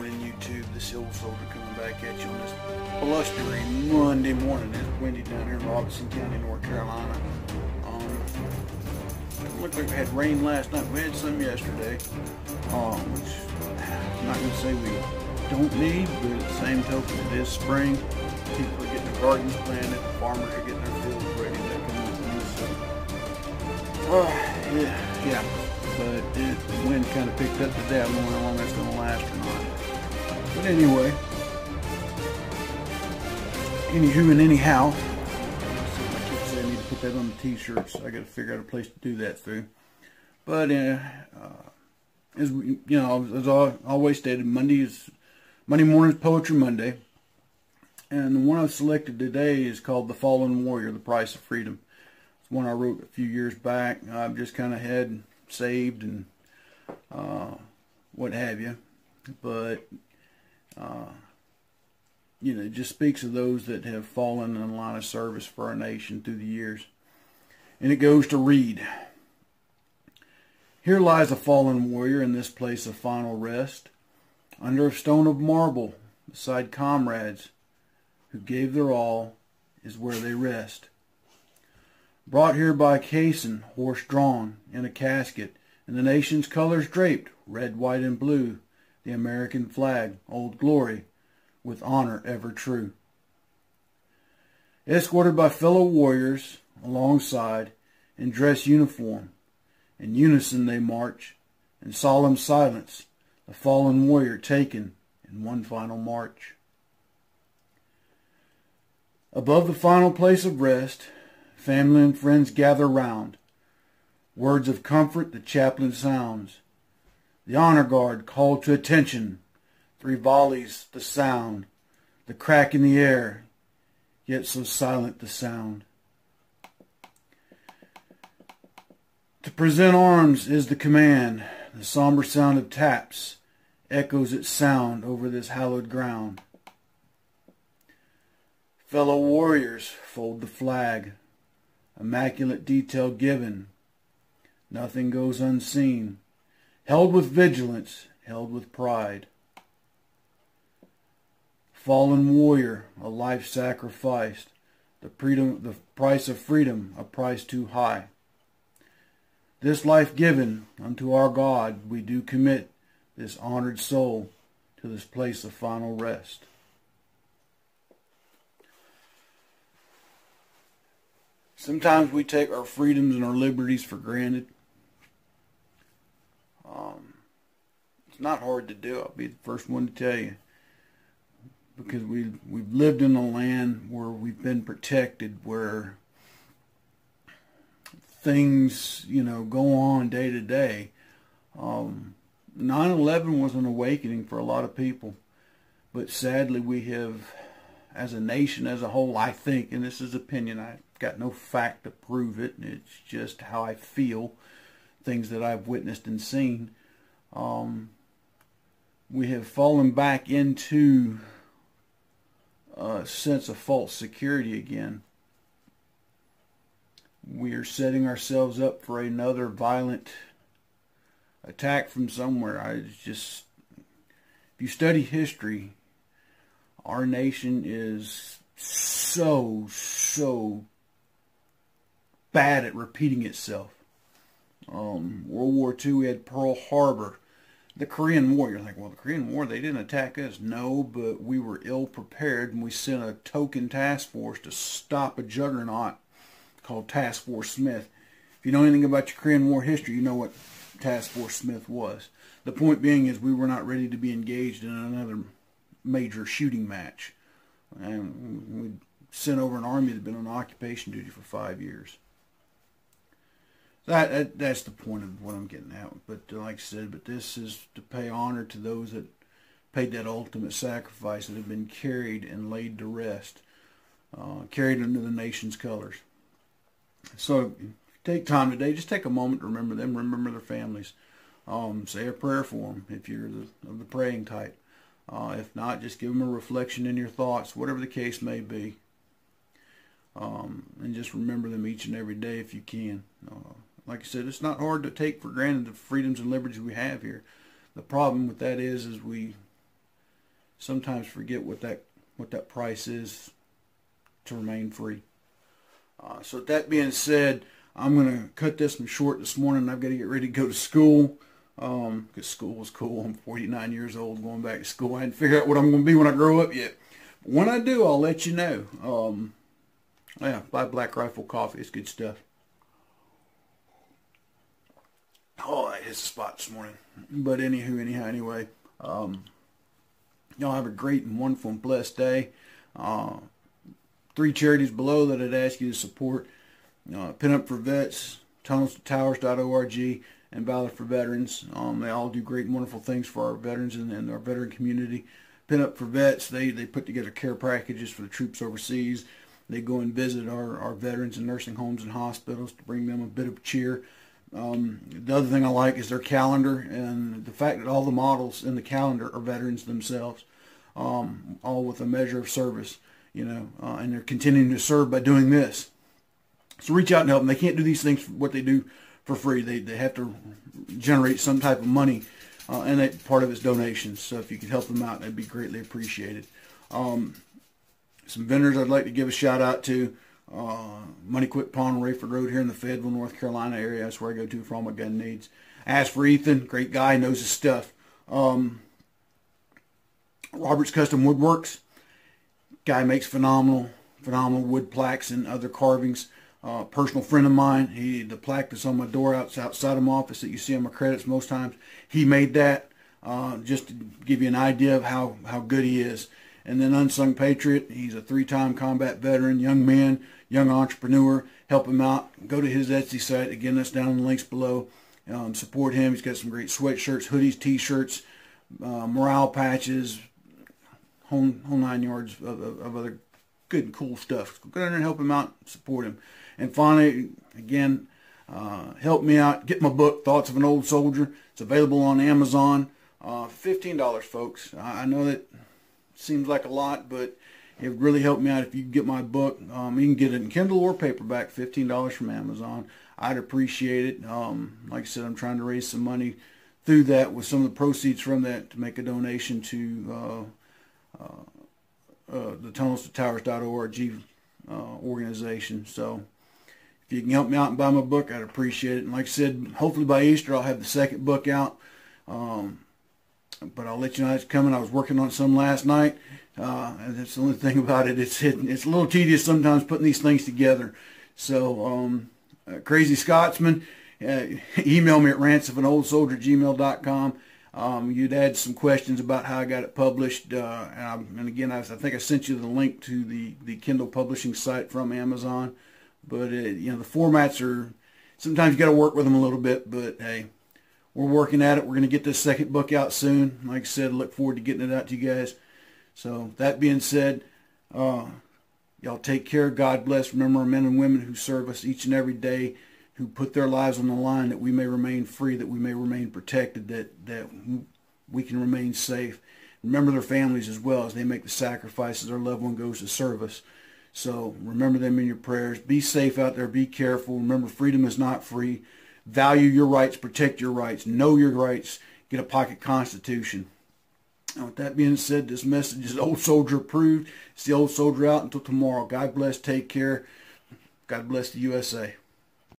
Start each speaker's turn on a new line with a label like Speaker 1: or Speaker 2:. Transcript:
Speaker 1: morning, YouTube. This old soldier coming back at you on this blustery Monday morning. It's windy down here in Robeson County, North Carolina. It looked like we had rain last night. We had some yesterday, which I'm not going to say we don't need, but at the same token, it is spring. People are getting their gardens planted. The farmers are getting their fields ready. That kind of thing. So, yeah. But the wind kind of picked up today. I don't know how long that's going to last or not. But anyway, anywho and anyhow, I keep saying I need to put that on the t-shirts. I got to figure out a place to do that through. But as we, as I always stated, Monday morning is Poetry Monday, and the one I've selected today is called "The Fallen Warrior: The Price of Freedom." It's one I wrote a few years back. I've just kind of had saved and what have you, but it just speaks of those that have fallen in the line of service for our nation through the years. And it goes to read: "Here lies a fallen warrior in this place of final rest, under a stone of marble, beside comrades who gave their all, is where they rest. Brought here by caisson, horse-drawn, in a casket, and the nation's colors draped, red, white, and blue, the American flag, Old Glory, with honor ever true. Escorted by fellow warriors, alongside, in dress uniform, in unison they march, in solemn silence, the fallen warrior taken in one final march. Above the final place of rest, family and friends gather round. Words of comfort the chaplain sounds. The honor guard called to attention. 3 volleys the sound. The crack in the air, yet so silent the sound. To present arms is the command. The somber sound of taps echoes its sound over this hallowed ground. Fellow warriors fold the flag. Immaculate detail given. Nothing goes unseen. Held with vigilance, held with pride. Fallen warrior, a life sacrificed. The price of freedom, a price too high. This life given unto our God, we do commit this honored soul to this place of final rest." Sometimes we take our freedoms and our liberties for granted. It's not hard to do. I'll be the first one to tell you. Because we've lived in a land where we've been protected, where things, go on day to day. 9/11 was an awakening for a lot of people. But sadly, we have, as a nation as a whole, I think, and this is opinion, I've got no fact to prove it, it's just how I feel, things that I've witnessed and seen, we have fallen back into a sense of false security again. We are setting ourselves up for another violent attack from somewhere. If you study history, our nation is so bad at repeating itself. World War II, we had Pearl Harbor. The Korean War, you're like, well, the Korean War, they didn't attack us. No, but we were ill prepared, and we sent a token task force to stop a juggernaut called Task Force Smith. If you know anything about your Korean War history, you know what Task Force Smith was. The point being is we were not ready to be engaged in another major shooting match. And we sent over an army that had been on occupation duty for 5 years. That's the point of what I'm getting at. But like I said, this is to pay honor to those that paid that ultimate sacrifice, that have been carried and laid to rest, carried under the nation's colors. So if you take time today, just take a moment to remember them, remember their families. Say a prayer for them if you're of the praying type. If not, just give them a reflection in your thoughts, whatever the case may be. And just remember them each and every day if you can. Like I said, it's not hard to take for granted the freedoms and liberties we have here. The problem with that is we sometimes forget what that price is to remain free. So with that being said, I'm going to cut this one short this morning. I've got to get ready to go to school, because school was cool. I'm 49 years old, going back to school. I hadn't figured out what I'm going to be when I grow up yet. But when I do, I'll let you know. Yeah, buy Black Rifle coffee. It's good stuff. Oh, that hits the spot this morning. But anyway, y'all have a great and wonderful and blessed day. 3 charities below that I'd ask you to support: Pin Up for Vets, TunnelsToTowers.org, and Valor for Veterans. They all do great and wonderful things for our veterans and our veteran community. Pin Up for Vets, they put together care packages for the troops overseas. They go and visit our veterans in nursing homes and hospitals to bring them a bit of cheer. The other thing I like is their calendar, and the fact that all the models in the calendar are veterans themselves, all with a measure of service, and they're continuing to serve by doing this. So reach out and help them. They can't do these things, what they do, for free. They have to generate some type of money, and that part of it's donations. So if you could help them out, that'd be greatly appreciated. Some vendors I'd like to give a shout out to: Money Quit Pawn, Rayford Road here in the Fayetteville, North Carolina area. That's where I go to for all my gun needs. Ask for Ethan, great guy, knows his stuff. Robert's Custom Woodworks, guy makes phenomenal wood plaques and other carvings. Personal friend of mine. The plaque that's on my door outside of my office that you see on my credits most times, he made that, just to give you an idea of how good he is. And then Unsung Patriot, he's a 3-time combat veteran, young man, young entrepreneur. Help him out. Go to his Etsy site. Again, that's down in the links below. Support him. He's got some great sweatshirts, hoodies, t-shirts, morale patches, whole 9 yards of other good and cool stuff. Go down there and help him out, support him. And finally, again, help me out. Get my book, Thoughts of an Old Soldier. It's available on Amazon. $15, folks. I know that seems like a lot, but it would really help me out if you get my book. You can get it in Kindle or paperback, $15 from Amazon. I'd appreciate it. Like I said, I'm trying to raise some money through that with some of the proceeds from that to make a donation to the TunnelsToTowers.org organization. So if you can help me out and buy my book, I'd appreciate it. And like I said, hopefully by Easter I'll have the second book out. But I'll let you know it's coming. I was working on some last night. And that's the only thing about it. It's a little tedious sometimes putting these things together. So Crazy Scotsman, email me at rantsofanoldsoldier@gmail.com. You'd add some questions about how I got it published. And again, I think I sent you the link to the Kindle publishing site from Amazon. But the formats are, sometimes you got to work with them a little bit. But hey, we're working at it. We're going to get this second book out soon. Like I said, I look forward to getting it out to you guys. So that being said, y'all take care. God bless. Remember our men and women who serve us each and every day, who put their lives on the line that we may remain free, that we may remain protected, that we can remain safe. Remember their families as well as they make the sacrifices. Their loved one goes to serve us. So remember them in your prayers. Be safe out there. Be careful. Remember, freedom is not free. Value your rights. Protect your rights. Know your rights. Get a pocket constitution. Now, with that being said, this message is Old Soldier approved. It's the Old Soldier out until tomorrow. God bless. Take care. God bless the USA.